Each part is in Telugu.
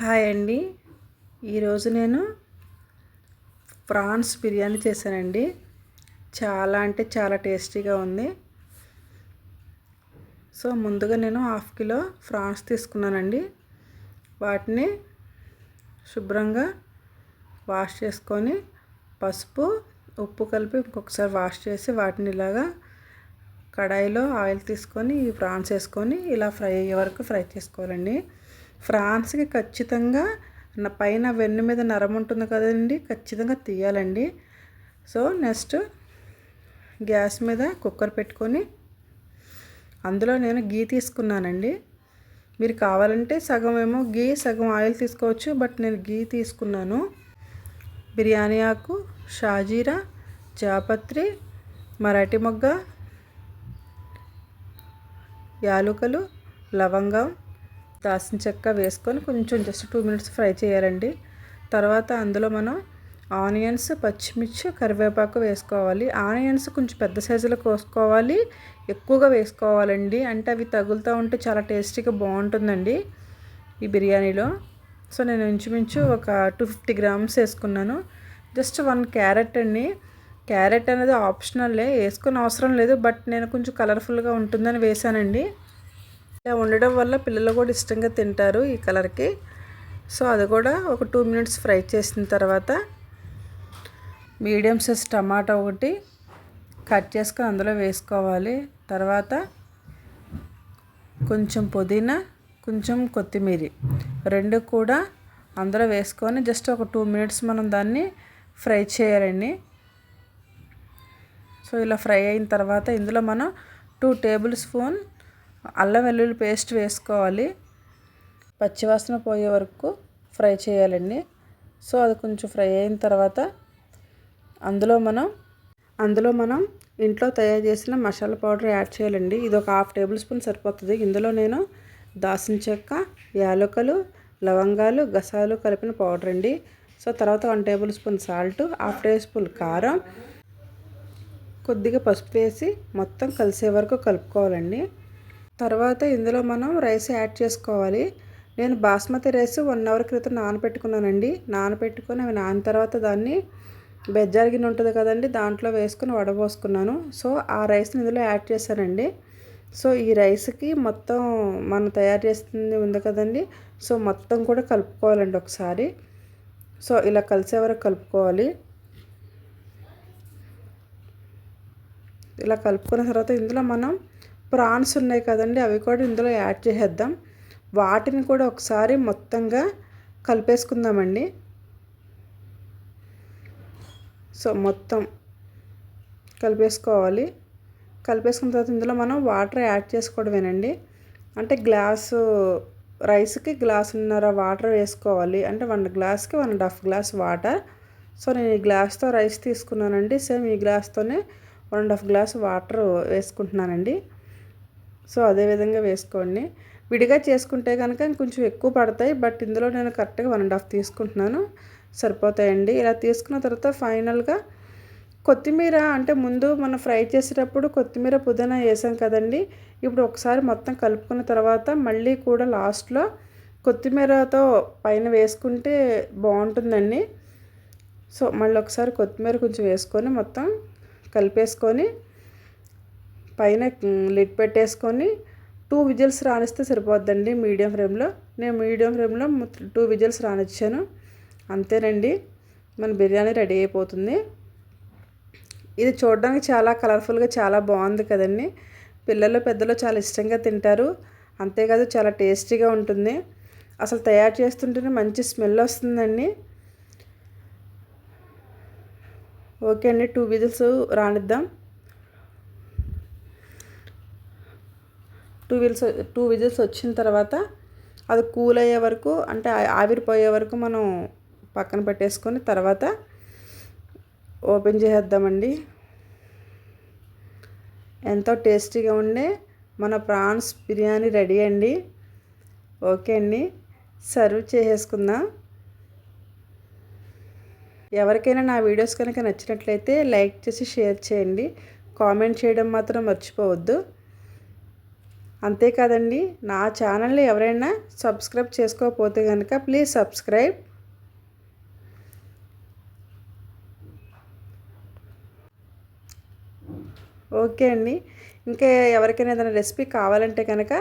హాయ్ అండి. ఈరోజు నేను ప్రాన్స్ బిర్యానీ చేశానండి. చాలా అంటే చాలా టేస్టీగా ఉంది. సో ముందుగా నేను 1/2 కిలో ప్రాన్స్ తీసుకున్నానండి. వాటిని శుభ్రంగా వాష్ చేసుకొని పసుపు ఉప్పు కలిపి ఇంకొకసారి వాష్ చేసి వాటిని ఇలాగా కడాయిలో ఆయిల్ తీసుకొని ఈ ప్రాన్స్ వేసుకొని ఇలా ఫ్రై అయ్యే వరకు ఫ్రై చేసుకోవాలండి. ఫ్రాన్స్కి ఖచ్చితంగా పైన వెన్ను మీద నరం ఉంటుంది కదండి, ఖచ్చితంగా తీయాలండి. సో నెక్స్ట్ గ్యాస్ మీద కుక్కర్ పెట్టుకొని అందులో నేను గీ తీసుకున్నానండి. మీరు కావాలంటే సగం ఏమో గీ సగం ఆయిల్ తీసుకోవచ్చు, బట్ నేను గీ తీసుకున్నాను. బిర్యానీ ఆకు, షాజీరా, జాపత్రి, మరాఠీ మొగ్గ, యాలుకలు, లవంగం, దాల్చిన చెక్క వేసుకొని కొంచెం జస్ట్ 2 మినిట్స్ ఫ్రై చేయాలండి. తర్వాత అందులో మనం ఆనియన్స్, పచ్చిమిర్చి, కరివేపాకు వేసుకోవాలి. ఆనియన్స్ కొంచెం పెద్ద సైజులో కోసుకోవాలి, ఎక్కువగా వేసుకోవాలండి. అంటే అవి తగులుతూ ఉంటే చాలా టేస్టీగా బాగుంటుందండి ఈ బిర్యానీలో. సో నేను ఇంచుమించు ఒక 250 గ్రామ్స్ వేసుకున్నాను. జస్ట్ 1 క్యారెట్ అండి. క్యారెట్ అనేది ఆప్షనల్లే, వేసుకుని అవసరం లేదు, బట్ నేను కొంచెం కలర్ఫుల్గా ఉంటుందని వేసానండి. ఇలా ఉండడం వల్ల పిల్లలు కూడా ఇష్టంగా తింటారు ఈ కలర్కి. సో అది కూడా ఒక 2 మినిట్స్ ఫ్రై చేసిన తర్వాత మీడియం సైజ్ టమాటా ఒకటి కట్ చేసుకొని అందులో వేసుకోవాలి. తర్వాత కొంచెం పుదీనా, కొంచెం కొత్తిమీర రెండు కూడా అందులో వేసుకొని జస్ట్ ఒక 2 మినిట్స్ మనం దాన్ని ఫ్రై చేయాలండి. సో ఇలా ఫ్రై అయిన తర్వాత ఇందులో మనం 2 టేబుల్ స్పూన్ అల్లం వెల్లుల్లి పేస్ట్ వేసుకోవాలి. పచ్చివాసన పోయే వరకు ఫ్రై చేయాలండి. సో అది కొంచెం ఫ్రై అయిన తర్వాత అందులో మనం ఇంట్లో తయారు చేసిన మసాలా పౌడర్ యాడ్ చేయాలండి. ఇది ఒక 1/2 టేబుల్ స్పూన్ సరిపోతుంది. ఇందులో నేను దాల్చిన చెక్క, యాలకులు, లవంగాలు, గసాలు కలిపిన పౌడర్ అండి. సో తర్వాత 1 tablespoon salt, 1/2 teaspoon కారం, కొద్దిగా పసుపు వేసి మొత్తం కలిసే వరకు కలుపుకోవాలండి. తర్వాత ఇందులో మనం రైస్ యాడ్ చేసుకోవాలి. నేను బాస్మతి రైస్ 1 అవర్ క్రితం నానబెట్టుకున్నానండి. నానబెట్టుకొని అవి నానిన తర్వాత దాన్ని బెజ్జార్ గిన్నె ఉంటుంది కదండి, దాంట్లో వేసుకొని వడపోసుకున్నాను. సో ఆ రైస్ని ఇందులో యాడ్ చేశానండి. సో ఈ రైస్కి మొత్తం మనం తయారు చేస్తుంది ఉంది కదండి, సో మొత్తం కూడా కలుపుకోవాలండి ఒకసారి. సో ఇలా కలిసే వరకు కలుపుకోవాలి. ఇలా కలుపుకున్న తర్వాత ఇందులో మనం ప్రాన్స్ ఉన్నాయి కదండి, అవి కూడా ఇందులో యాడ్ చేసేద్దాం. వాటిని కూడా ఒకసారి మొత్తంగా కలిపేసుకుందామండి. సో మొత్తం కలిపేసుకోవాలి. కలిపేసుకున్న తర్వాత ఇందులో మనం వాటర్ యాడ్ చేసుకోవడమేనండి. అంటే గ్లాసు రైస్కి గ్లాసున్నర వాటర్ వేసుకోవాలి. అంటే 1 గ్లాస్కి 1.5 గ్లాస్ వాటర్. సో నేను ఈ గ్లాస్తో రైస్ తీసుకున్నానండి. సేమ్ ఈ గ్లాస్తోనే 1.5 గ్లాస్ వాటర్ వేసుకుంటున్నానండి. సో అదేవిధంగా వేసుకోండి. విడిగా చేసుకుంటే కనుక కొంచెం ఎక్కువ పడతాయి, బట్ ఇందులో నేను కరెక్ట్గా 1.5 తీసుకుంటున్నాను, సరిపోతాయండి. ఇలా తీసుకున్న తర్వాత ఫైనల్గా కొత్తిమీర, అంటే ముందు మనం ఫ్రై చేసేటప్పుడు కొత్తిమీర, పుదీనా వేసాం కదండి. ఇప్పుడు ఒకసారి మొత్తం కలుపుకున్న తర్వాత మళ్ళీ కూడా లాస్ట్లో కొత్తిమీరతో పైన వేసుకుంటే బాగుంటుందండి. సో మళ్ళీ ఒకసారి కొత్తిమీర కొంచెం వేసుకొని మొత్తం కలిపేసుకొని పైన లిడ్ పెట్టేసుకొని 2 విజిల్స్ రానిస్తే సరిపోద్దండి మీడియం ఫ్లేమ్లో. నేను మీడియం ఫ్లేమ్లో 2 విజిల్స్ రానిచ్చాను. అంతేనండి, మన బిర్యానీ రెడీ అయిపోతుంది. ఇది చూడడానికి చాలా కలర్ఫుల్గా చాలా బాగుంది కదండి. పిల్లలు పెద్దలు చాలా ఇష్టంగా తింటారు. అంతేకాదు చాలా టేస్టీగా ఉంటుంది. అసలు తయారు చేస్తుంటేనే మంచి స్మెల్ వస్తుందండి. ఓకే అండి, 2 విజిల్స్ రానిద్దాం. 2 విజిల్స్ వచ్చిన తర్వాత అది కూల్ అయ్యే వరకు, అంటే ఆవిరిపోయే వరకు మనం పక్కన పెట్టేసుకొని తర్వాత ఓపెన్ చేసేద్దామండి. ఎంతో టేస్టీగా ఉండే మన ప్రాన్స్ బిర్యానీ రెడీ అండి. ఓకే అండి, సర్వ్ చేసేసుకుందాం. ఎవరికైనా నా వీడియోస్ కనుక నచ్చినట్లయితే లైక్ చేసి షేర్ చేయండి. కామెంట్ చేయడం మాత్రం మర్చిపోవద్దు. అంతేకాదండి, నా ఛానల్ని ఎవరైనా సబ్స్క్రైబ్ చేసుకోకపోతే కనుక ప్లీజ్ సబ్స్క్రైబ్. ఓకే అండి. ఇంకా ఎవరికైనా ఏదైనా రెసిపీ కావాలంటే కనుక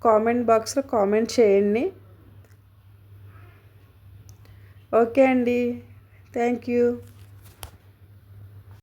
కామెంట్ బాక్స్లో కామెంట్ చేయండి. ఓకే అండి. Thank you.